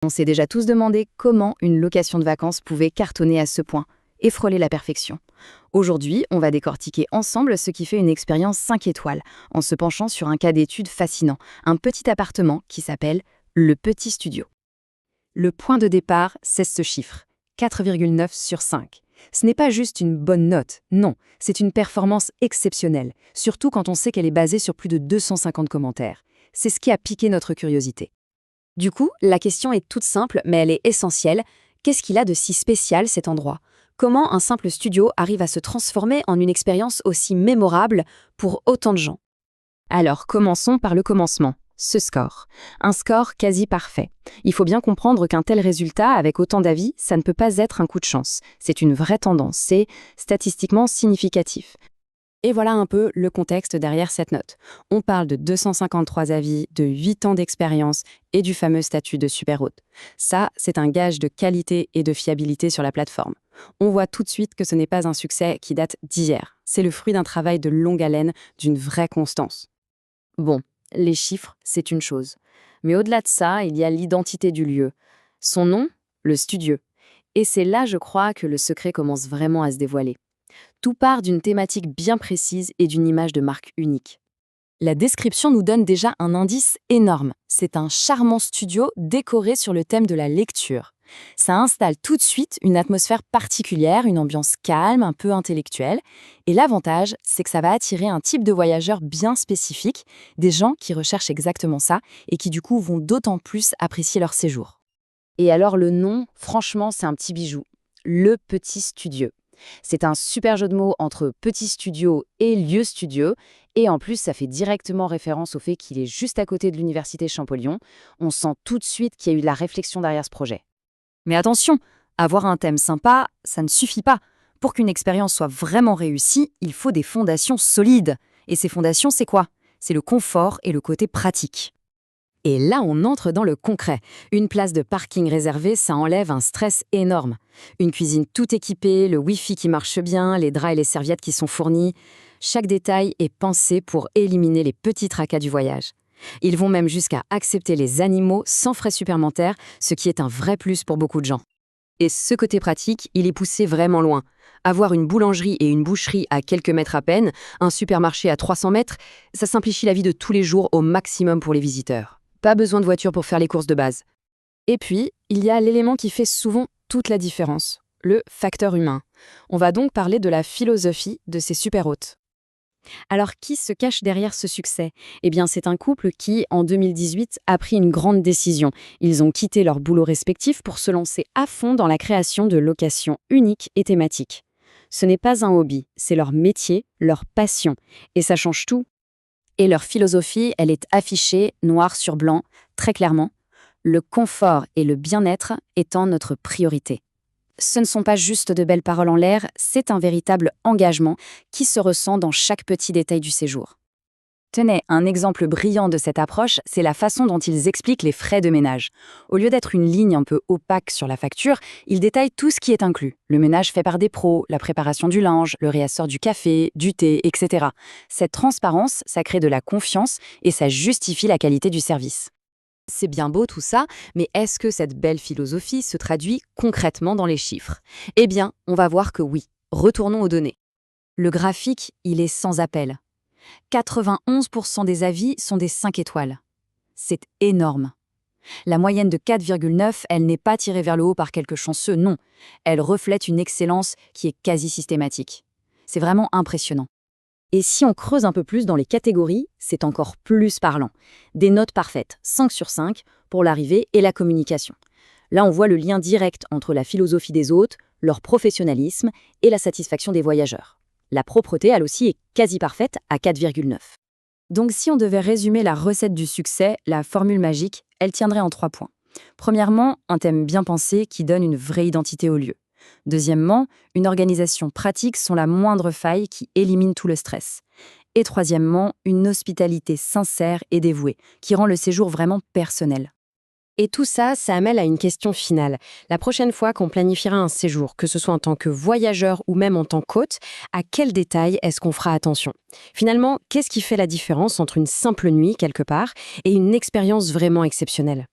On s'est déjà tous demandé comment une location de vacances pouvait cartonner à ce point et frôler la perfection. Aujourd'hui, on va décortiquer ensemble ce qui fait une expérience 5 étoiles, en se penchant sur un cas d'étude fascinant, un petit appartement qui s'appelle le Petit Studio. Le point de départ, c'est ce chiffre, 4,9 sur 5. Ce n'est pas juste une bonne note, non, c'est une performance exceptionnelle, surtout quand on sait qu'elle est basée sur plus de 250 commentaires. C'est ce qui a piqué notre curiosité. Du coup, la question est toute simple, mais elle est essentielle. Qu'est-ce qu'il a de si spécial cet endroit ? Comment un simple studio arrive à se transformer en une expérience aussi mémorable pour autant de gens ? Alors, commençons par le commencement, ce score. Un score quasi parfait. Il faut bien comprendre qu'un tel résultat, avec autant d'avis, ça ne peut pas être un coup de chance. C'est une vraie tendance, c'est statistiquement significatif. Et voilà un peu le contexte derrière cette note. On parle de 253 avis, de 8 ans d'expérience et du fameux statut de super hôte. Ça, c'est un gage de qualité et de fiabilité sur la plateforme. On voit tout de suite que ce n'est pas un succès qui date d'hier. C'est le fruit d'un travail de longue haleine, d'une vraie constance. Bon, les chiffres, c'est une chose. Mais au-delà de ça, il y a l'identité du lieu. Son nom, le studio. Et c'est là, je crois, que le secret commence vraiment à se dévoiler. Tout part d'une thématique bien précise et d'une image de marque unique. La description nous donne déjà un indice énorme. C'est un charmant studio décoré sur le thème de la lecture. Ça installe tout de suite une atmosphère particulière, une ambiance calme, un peu intellectuelle. Et l'avantage, c'est que ça va attirer un type de voyageurs bien spécifique, des gens qui recherchent exactement ça et qui du coup vont d'autant plus apprécier leur séjour. Et alors le nom, franchement, c'est un petit bijou. Le Petit Studio. C'est un super jeu de mots entre petit studio et lieu studio, et en plus ça fait directement référence au fait qu'il est juste à côté de l'université Champollion. On sent tout de suite qu'il y a eu de la réflexion derrière ce projet. Mais attention, avoir un thème sympa, ça ne suffit pas. Pour qu'une expérience soit vraiment réussie, il faut des fondations solides. Et ces fondations, c'est quoi ? C'est le confort et le côté pratique. Et là, on entre dans le concret. Une place de parking réservée, ça enlève un stress énorme. Une cuisine tout équipée, le Wi-Fi qui marche bien, les draps et les serviettes qui sont fournis. Chaque détail est pensé pour éliminer les petits tracas du voyage. Ils vont même jusqu'à accepter les animaux sans frais supplémentaires, ce qui est un vrai plus pour beaucoup de gens. Et ce côté pratique, il est poussé vraiment loin. Avoir une boulangerie et une boucherie à quelques mètres à peine, un supermarché à 300 mètres, ça simplifie la vie de tous les jours au maximum pour les visiteurs. Pas besoin de voiture pour faire les courses de base. Et puis, il y a l'élément qui fait souvent toute la différence, le facteur humain. On va donc parler de la philosophie de ces super hôtes. Alors, qui se cache derrière ce succès ? Eh bien, c'est un couple qui, en 2018, a pris une grande décision. Ils ont quitté leur boulot respectif pour se lancer à fond dans la création de locations uniques et thématiques. Ce n'est pas un hobby, c'est leur métier, leur passion. Et ça change tout. Et leur philosophie, elle est affichée, noir sur blanc, très clairement. Le confort et le bien-être étant notre priorité. Ce ne sont pas juste de belles paroles en l'air, c'est un véritable engagement qui se ressent dans chaque petit détail du séjour. Tenez, un exemple brillant de cette approche, c'est la façon dont ils expliquent les frais de ménage. Au lieu d'être une ligne un peu opaque sur la facture, ils détaillent tout ce qui est inclus. Le ménage fait par des pros, la préparation du linge, le réassort du café, du thé, etc. Cette transparence, ça crée de la confiance et ça justifie la qualité du service. C'est bien beau tout ça, mais est-ce que cette belle philosophie se traduit concrètement dans les chiffres ? Eh bien, on va voir que oui. Retournons aux données. Le graphique, il est sans appel. 91% des avis sont des 5 étoiles. C'est énorme. La moyenne de 4,9, elle n'est pas tirée vers le haut par quelques chanceux, non. Elle reflète une excellence qui est quasi systématique. C'est vraiment impressionnant. Et si on creuse un peu plus dans les catégories, c'est encore plus parlant. Des notes parfaites, 5 sur 5, pour l'arrivée et la communication. Là, on voit le lien direct entre la philosophie des hôtes, leur professionnalisme et la satisfaction des voyageurs. La propreté, elle aussi, est quasi parfaite à 4,9. Donc si on devait résumer la recette du succès, la formule magique, elle tiendrait en 3 points. Premièrement, un thème bien pensé qui donne une vraie identité au lieu. Deuxièmement, une organisation pratique sans la moindre faille qui élimine tout le stress. Et troisièmement, une hospitalité sincère et dévouée qui rend le séjour vraiment personnel. Et tout ça, ça amène à une question finale. La prochaine fois qu'on planifiera un séjour, que ce soit en tant que voyageur ou même en tant qu'hôte, à quels détails est-ce qu'on fera attention ? Finalement, qu'est-ce qui fait la différence entre une simple nuit quelque part et une expérience vraiment exceptionnelle ?